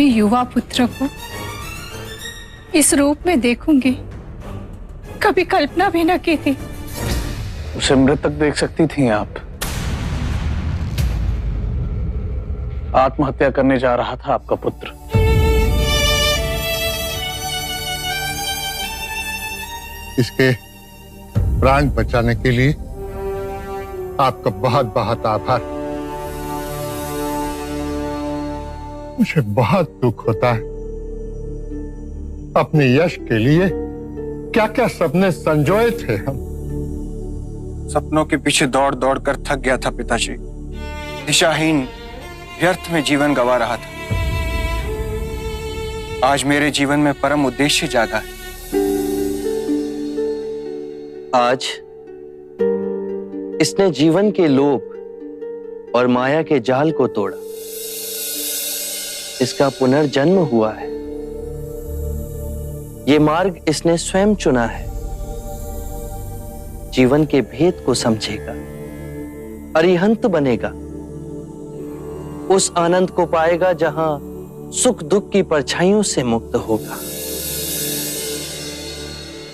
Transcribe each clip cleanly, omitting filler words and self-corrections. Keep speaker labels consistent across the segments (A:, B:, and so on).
A: अपने युवा पुत्र को इस रूप में देखूंगी, कभी कल्पना भी न की थी।
B: उसे मृतक देख सकती थी आप। आत्महत्या करने जा रहा था आपका पुत्र।
C: इसके प्राण बचाने के लिए आपका बहुत बहुत आभार। मुझे बहुत दुख होता है, अपने यश के लिए क्या क्या सपने संजोए थे हम।
D: सपनों के पीछे दौड़ दौड़ कर थक गया था पिताजी। दिशाहीन व्यर्थ में जीवन गंवा रहा था। आज मेरे जीवन में परम उद्देश्य जागा है।
E: आज इसने जीवन के लोभ और माया के जाल को तोड़ा। इसका पुनर्जन्म हुआ है। ये मार्ग इसने स्वयं चुना है। जीवन के भेद को समझेगा, अरिहंत बनेगा, उस आनंद को पाएगा जहां सुख दुख की परछाइयों से मुक्त होगा।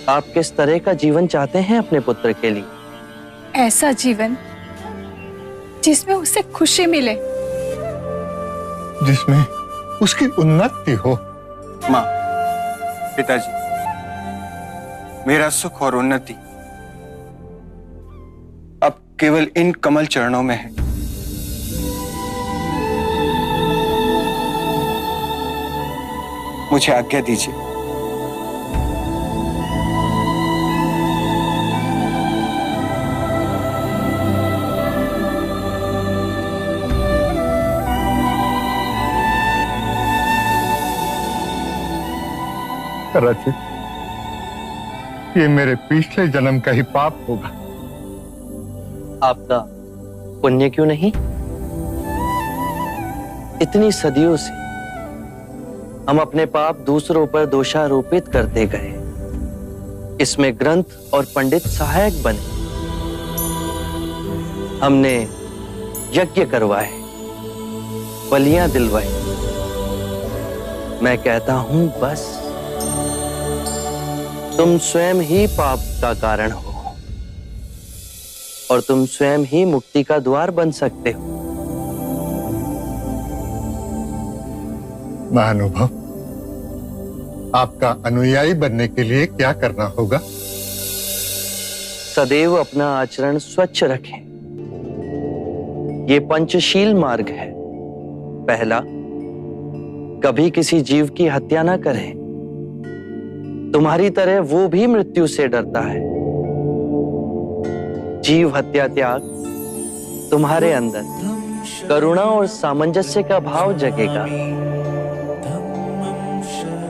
E: आप किस तरह का जीवन चाहते हैं अपने पुत्र के लिए?
A: ऐसा जीवन जिसमें उसे खुशी मिले,
C: जिसमें उसकी उन्नति हो।
D: मां, पिताजी, मेरा सुख और उन्नति अब केवल इन कमल चरणों में है। मुझे आज्ञा दीजिए।
C: रचित, ये मेरे पिछले जन्म का ही पाप होगा।
E: आपका पुण्य क्यों नहीं? इतनी सदियों से हम अपने पाप दूसरों पर दोषारोपित करते गए। इसमें ग्रंथ और पंडित सहायक बने। हमने यज्ञ करवाए, बलियां दिलवाई। मैं कहता हूं बस, तुम स्वयं ही पाप का कारण हो और तुम स्वयं ही मुक्ति का द्वार बन सकते हो।
C: महानुभव, आपका अनुयायी बनने के लिए क्या करना होगा?
E: सदैव अपना आचरण स्वच्छ रखें। ये पंचशील मार्ग है। पहला, कभी किसी जीव की हत्या ना करें। तुम्हारी तरह वो भी मृत्यु से डरता है। जीव हत्या त्याग तुम्हारे अंदर करुणा और सामंजस्य का भाव जगेगा।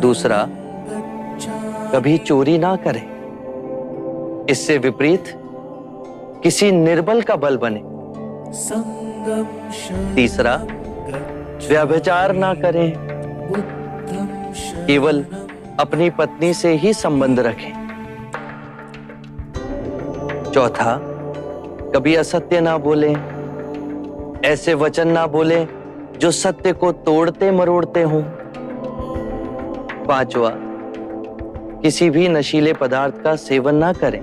E: दूसरा, कभी चोरी ना करें। इससे विपरीत किसी निर्बल का बल बने। तीसरा, व्यभिचार ना करें। केवल अपनी पत्नी से ही संबंध रखें। चौथा, कभी असत्य ना बोलें। ऐसे वचन ना बोलें जो सत्य को तोड़ते मरोड़ते हों। पांचवा, किसी भी नशीले पदार्थ का सेवन ना करें।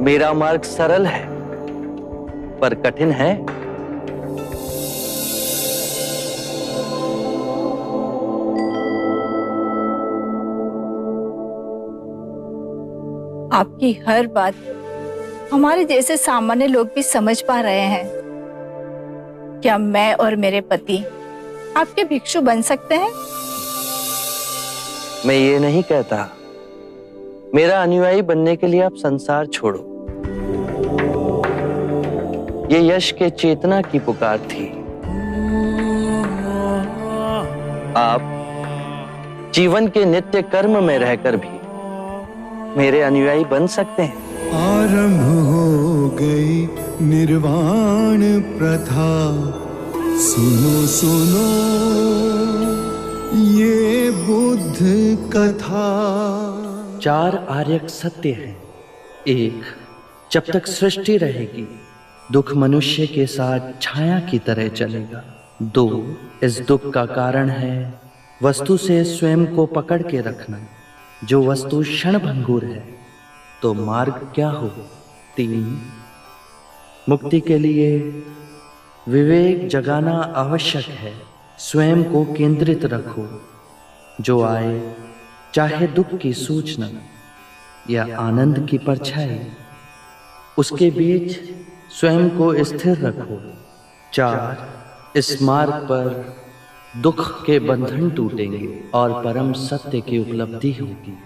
E: मेरा मार्ग सरल है पर कठिन है।
A: आपकी हर बात हमारे जैसे सामान्य लोग भी समझ पा रहे हैं। क्या मैं और मेरे पति आपके भिक्षु बन सकते हैं?
E: मैं ये नहीं कहता। मेरा अनुयायी बनने के लिए आप संसार छोड़ो। ये यश के चेतना की पुकार थी। आप जीवन के नित्य कर्म में रहकर भी मेरे अनुयायी बन सकते हैं।
F: आरंभ हो गई निर्वाण प्रथा, सुनो सुनो ये बुद्ध कथा।
G: 4 आर्यक सत्य हैं। 1, जब तक सृष्टि रहेगी दुख मनुष्य के साथ छाया की तरह चलेगा। 2 इस दुख का कारण है वस्तु से स्वयं को पकड़ के रखना। जो वस्तु क्षणभंगुर है तो मार्ग क्या हो? 3 मुक्ति के लिए विवेक जगाना आवश्यक है। स्वयं को केंद्रित रखो। जो आए, चाहे दुख की सूचना या आनंद की परछाई, उसके बीच स्वयं को स्थिर रखो। 4 इस मार्ग पर दुख के बंधन टूटेंगे और परम सत्य की उपलब्धि होगी।